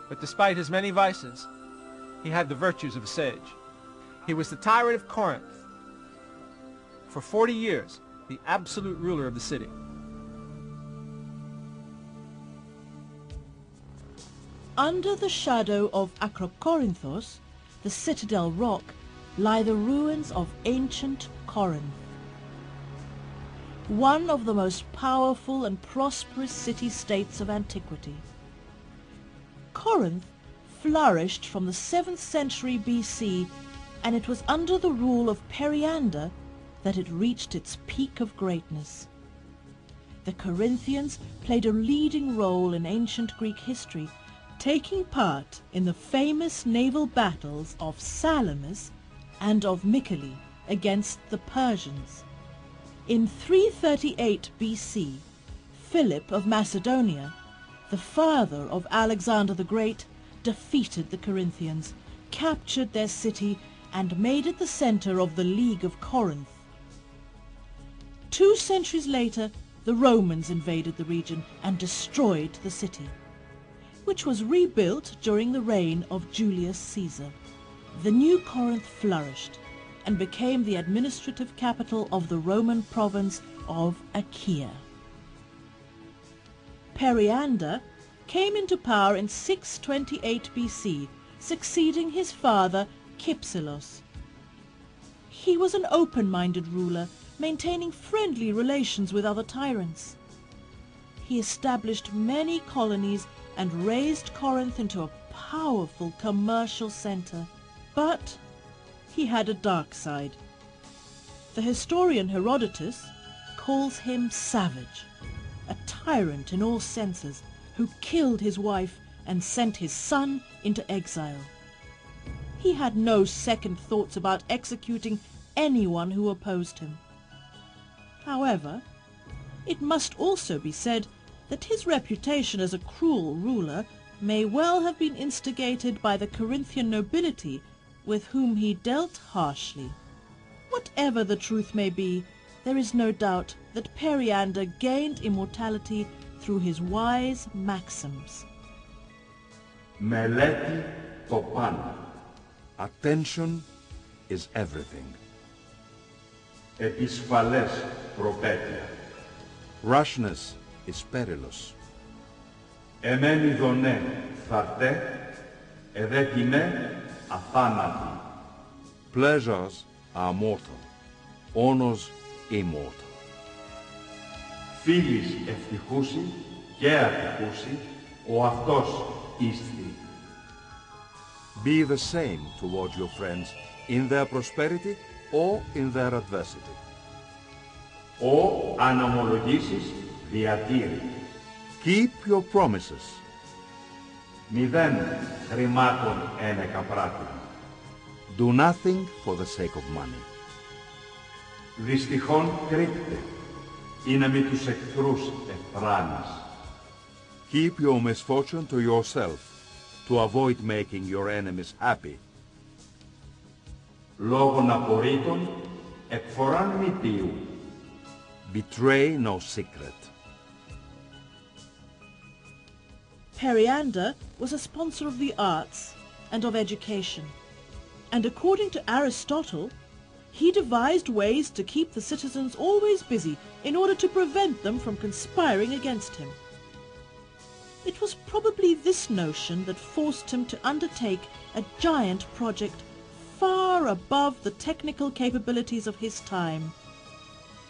but despite his many vices, he had the virtues of a sage. He was the tyrant of Corinth. For 40 years, the absolute ruler of the city. Under the shadow of Acrocorinthos, the citadel rock, lie the ruins of ancient Corinth, one of the most powerful and prosperous city-states of antiquity. Corinth flourished from the 7th century BC, and it was under the rule of Periander that it reached its peak of greatness. The Corinthians played a leading role in ancient Greek history, taking part in the famous naval battles of Salamis and of Mycale against the Persians. In 338 BC, Philip of Macedonia, the father of Alexander the Great, defeated the Corinthians, captured their city, and made it the center of the League of Corinth. 2 centuries later, the Romans invaded the region and destroyed the city, which was rebuilt during the reign of Julius Caesar. The new Corinth flourished and became the administrative capital of the Roman province of Achaia. Periander came into power in 628 BC, succeeding his father Kypselos. He was an open-minded ruler, maintaining friendly relations with other tyrants. He established many colonies and raised Corinth into a powerful commercial center. But he had a dark side. The historian Herodotus calls him savage, a tyrant in all senses, who killed his wife and sent his son into exile. He had no second thoughts about executing anyone who opposed him. However, it must also be said that his reputation as a cruel ruler may well have been instigated by the Corinthian nobility, with whom he dealt harshly. Whatever the truth may be, there is no doubt that Periander gained immortality through his wise maxims. Μελέτη το παν. Attention is everything. Επισφαλές προπέτεια. Rashness is perilous. Εμένη δονέ θαρτέ, εδέκινε αθάνατη. Pleasures are mortal, honors immortal. Φίλης ευτυχούσι και ατυχούσι, ο αυτός ίσθη. Be the same toward your friends in their prosperity or in their adversity. Ο ανομολογήσεις διατήρη. Keep your promises. Μηδέν χρημάτων ένεκα πράτη. Do nothing for the sake of money. Δυστυχόν κρύπτε, ή να μη τους εχθρούς εφράνεις. Keep your misfortune to yourself, to avoid making your enemies happy. Λόγων απορρίτων, εκφοράν μη ποιού. Betray no secret. Periander was a sponsor of the arts and of education, and according to Aristotle, he devised ways to keep the citizens always busy in order to prevent them from conspiring against him. It was probably this notion that forced him to undertake a giant project far above the technical capabilities of his time,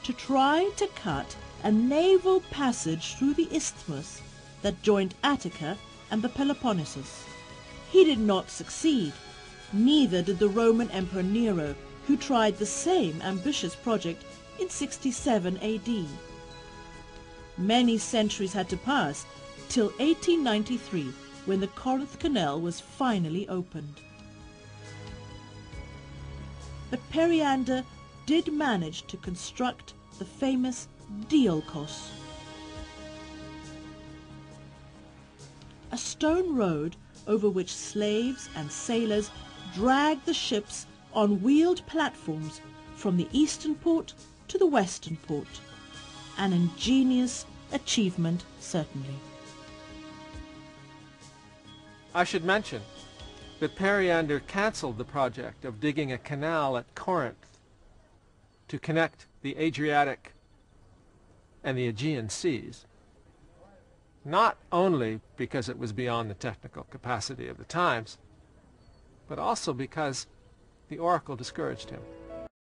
to try to cut a naval passage through the isthmus that joined Attica and the Peloponnesus. He did not succeed, neither did the Roman Emperor Nero, who tried the same ambitious project in 67 AD. Many centuries had to pass till 1893, when the Corinth Canal was finally opened. But Periander did manage to construct the famous Diolkos, a stone road over which slaves and sailors dragged the ships on wheeled platforms from the eastern port to the western port. An ingenious achievement, certainly. I should mention that Periander cancelled the project of digging a canal at Corinth to connect the Adriatic and the Aegean seas, not only because it was beyond the technical capacity of the times, but also because the oracle discouraged him.